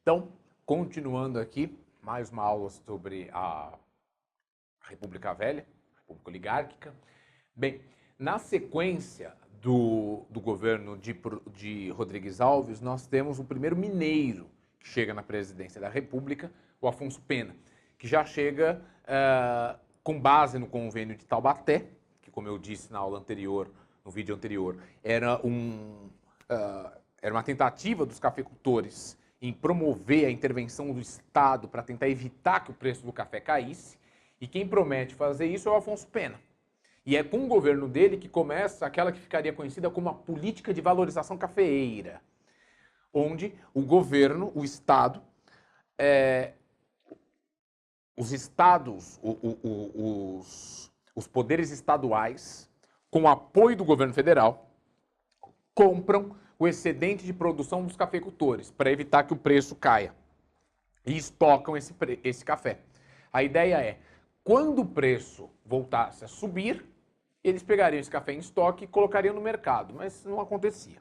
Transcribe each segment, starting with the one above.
Então, continuando aqui, mais uma aula sobre a República Velha, República Oligárquica. Bem, na sequência do governo de Rodrigues Alves, nós temos o primeiro mineiro que chega na presidência da República, o Afonso Pena, que já chega com base no convênio de Taubaté, que, como eu disse na aula anterior, no vídeo anterior, era uma tentativa dos cafeicultores em promover a intervenção do Estado para tentar evitar que o preço do café caísse. E quem promete fazer isso é o Afonso Pena. E é com o governo dele que começa aquela que ficaria conhecida como a política de valorização cafeeira, onde o governo, o Estado, os estados, os poderes estaduais, com o apoio do governo federal, compram o excedente de produção dos cafeicultores para evitar que o preço caia e estocam esse café. A ideia é, quando o preço voltasse a subir, eles pegariam esse café em estoque e colocariam no mercado, mas não acontecia.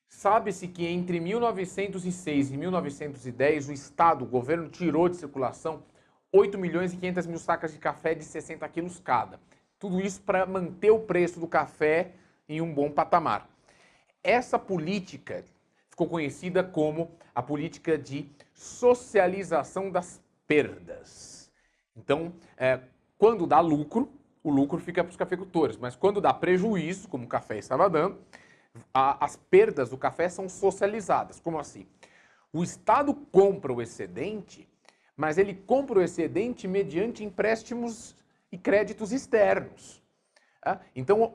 Sabe-se que entre 1906 e 1910, o Estado, o governo, tirou de circulação 8 milhões e 500 mil sacas de café de 60 quilos cada. Tudo isso para manter o preço do café em um bom patamar. Essa política ficou conhecida como a política de socialização das perdas. Então, quando dá lucro, o lucro fica para os cafeicultores, mas quando dá prejuízo, como o café estava dando, as perdas do café são socializadas. Como assim? O Estado compra o excedente, mas ele compra o excedente mediante empréstimos e créditos externos. Então,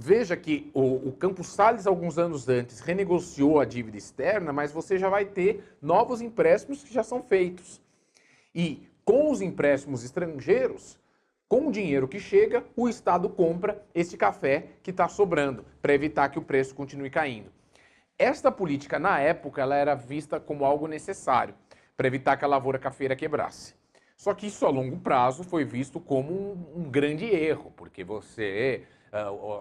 veja que o Campos Salles, alguns anos antes, renegociou a dívida externa, mas você já vai ter novos empréstimos que já são feitos. E com os empréstimos estrangeiros, com o dinheiro que chega, o Estado compra esse café que está sobrando, para evitar que o preço continue caindo. Esta política, na época, ela era vista como algo necessário, para evitar que a lavoura cafeira quebrasse. Só que isso, a longo prazo, foi visto como um grande erro, porque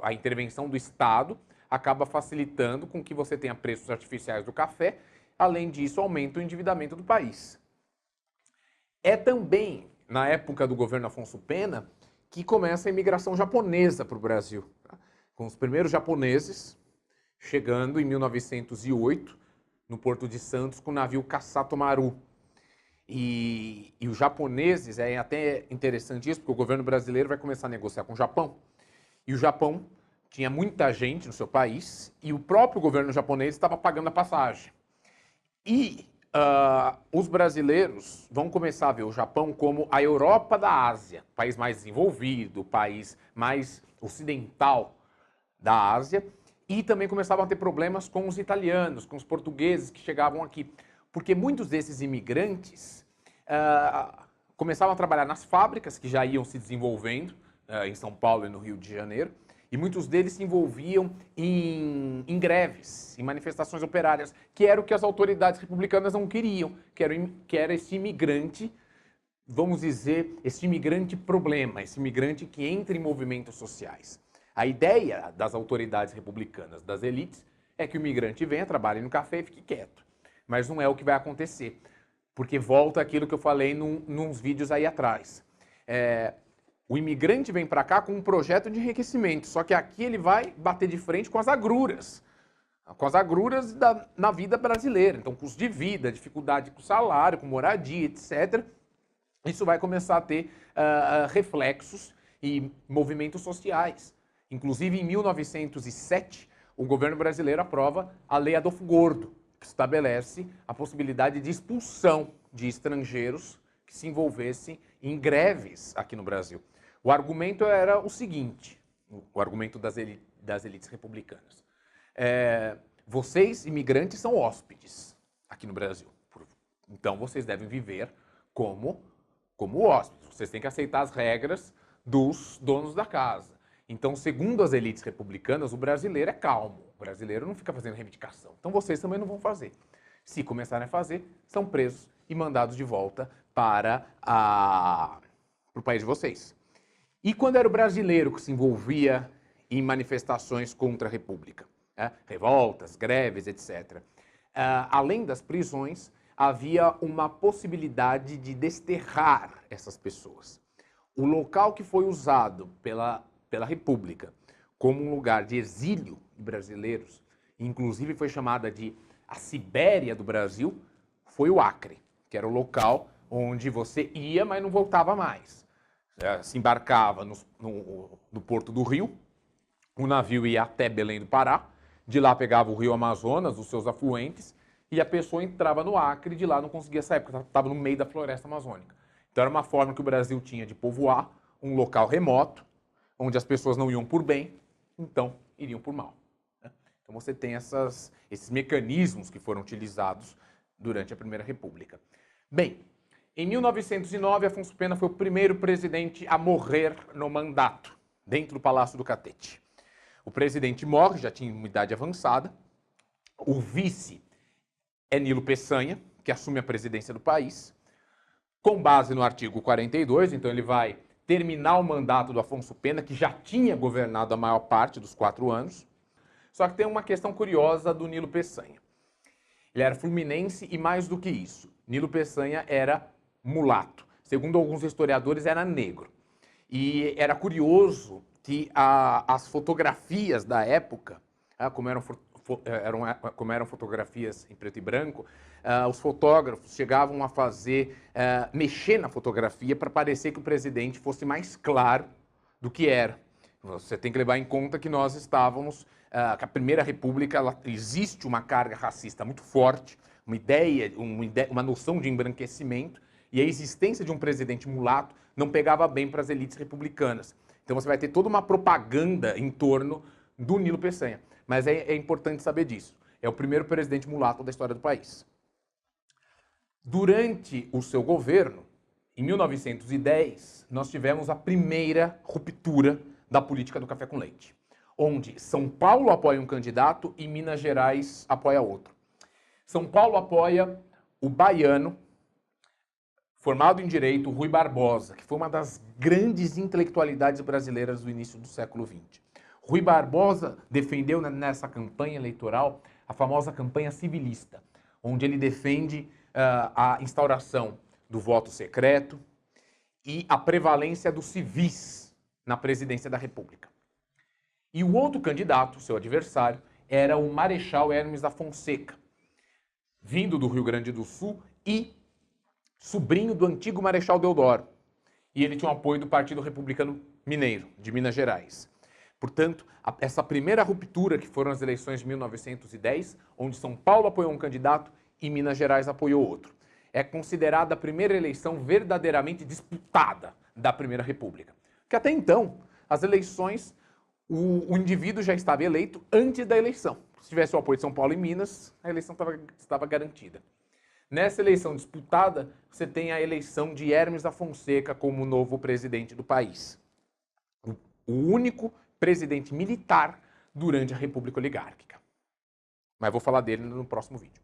a intervenção do Estado acaba facilitando com que você tenha preços artificiais do café, além disso, aumenta o endividamento do país. É também, na época do governo Afonso Pena, que começa a imigração japonesa para o Brasil, com os primeiros japoneses chegando em 1908 no Porto de Santos com o navio Kassato Maru. E os japoneses, é até interessante isso, porque o governo brasileiro vai começar a negociar com o Japão. E o Japão tinha muita gente no seu país e o próprio governo japonês estava pagando a passagem. E os brasileiros vão começar a ver o Japão como a Europa da Ásia, país mais desenvolvido, país mais ocidental da Ásia, e também começavam a ter problemas com os italianos, com os portugueses que chegavam aqui, porque muitos desses imigrantes começavam a trabalhar nas fábricas que já iam se desenvolvendo em São Paulo e no Rio de Janeiro, e muitos deles se envolviam em greves, em manifestações operárias, que era o que as autoridades republicanas não queriam, que era esse imigrante, vamos dizer, esse imigrante problema, esse imigrante que entra em movimentos sociais. A ideia das autoridades republicanas, das elites, é que o imigrante venha, trabalhe no café e fique quieto. Mas não é o que vai acontecer, porque volta aquilo que eu falei nos vídeos aí atrás. O imigrante vem para cá com um projeto de enriquecimento, só que aqui ele vai bater de frente com as agruras na vida brasileira. Então, custo de vida, dificuldade com salário, com moradia, etc. Isso vai começar a ter reflexos e movimentos sociais. Inclusive, em 1907, o governo brasileiro aprova a Lei Adolfo Gordo, que estabelece a possibilidade de expulsão de estrangeiros que se envolvessem em greves aqui no Brasil. O argumento era o seguinte, o argumento das elites republicanas. Vocês, imigrantes, são hóspedes aqui no Brasil. Então, vocês devem viver como hóspedes. Vocês têm que aceitar as regras dos donos da casa. Então, segundo as elites republicanas, o brasileiro é calmo. O brasileiro não fica fazendo reivindicação. Então, vocês também não vão fazer. Se começarem a fazer, são presos e mandados de volta para o país de vocês. E quando era o brasileiro que se envolvia em manifestações contra a República, revoltas, greves, etc. Além das prisões, havia uma possibilidade de desterrar essas pessoas. O local que foi usado pela República como um lugar de exílio de brasileiros, inclusive foi chamada de a Sibéria do Brasil, foi o Acre, que era o local onde você ia, mas não voltava mais. Se embarcava no Porto do Rio, o navio ia até Belém do Pará, de lá pegava o rio Amazonas, os seus afluentes, e a pessoa entrava no Acre, de lá não conseguia sair, porque estava no meio da floresta amazônica. Então era uma forma que o Brasil tinha de povoar um local remoto, onde as pessoas não iam por bem, então iriam por mal. Então você tem esses mecanismos que foram utilizados durante a Primeira República. Bem, em 1909, Afonso Pena foi o primeiro presidente a morrer no mandato, dentro do Palácio do Catete. O presidente morre, já tinha uma idade avançada. O vice é Nilo Peçanha, que assume a presidência do país, com base no artigo 42, então ele vai terminar o mandato do Afonso Pena, que já tinha governado a maior parte dos 4 anos. Só que tem uma questão curiosa do Nilo Peçanha. Ele era fluminense e, mais do que isso, Nilo Peçanha era mulato. Segundo alguns historiadores, era negro. E era curioso que as fotografias da época, como eram fotografias em preto e branco, os fotógrafos chegavam a mexer na fotografia para parecer que o presidente fosse mais claro do que era. Você tem que levar em conta que nós estávamos, que a Primeira República, existe uma carga racista muito forte, uma noção de embranquecimento, e a existência de um presidente mulato não pegava bem para as elites republicanas. Então você vai ter toda uma propaganda em torno do Nilo Peçanha. Mas é importante saber disso. É o primeiro presidente mulato da história do país. Durante o seu governo, em 1910, nós tivemos a primeira ruptura da política do café com leite, onde São Paulo apoia um candidato e Minas Gerais apoia outro. São Paulo apoia o baiano, formado em Direito, Rui Barbosa, que foi uma das grandes intelectualidades brasileiras do início do século XX. Rui Barbosa defendeu nessa campanha eleitoral a famosa campanha civilista, onde ele defende a instauração do voto secreto e a prevalência dos civis na presidência da República. E o outro candidato, seu adversário, era o Marechal Hermes da Fonseca, vindo do Rio Grande do Sul e sobrinho do antigo Marechal Deodoro. E ele tinha o apoio do Partido Republicano Mineiro, de Minas Gerais. Portanto, essa primeira ruptura, que foram as eleições de 1910, onde São Paulo apoiou um candidato e Minas Gerais apoiou outro, é considerada a primeira eleição verdadeiramente disputada da Primeira República. Porque até então, as eleições, o indivíduo já estava eleito antes da eleição. Se tivesse o apoio de São Paulo e Minas, a eleição estava garantida. Nessa eleição disputada, você tem a eleição de Hermes da Fonseca como novo presidente do país. O único presidente militar durante a República Oligárquica. Mas vou falar dele no próximo vídeo.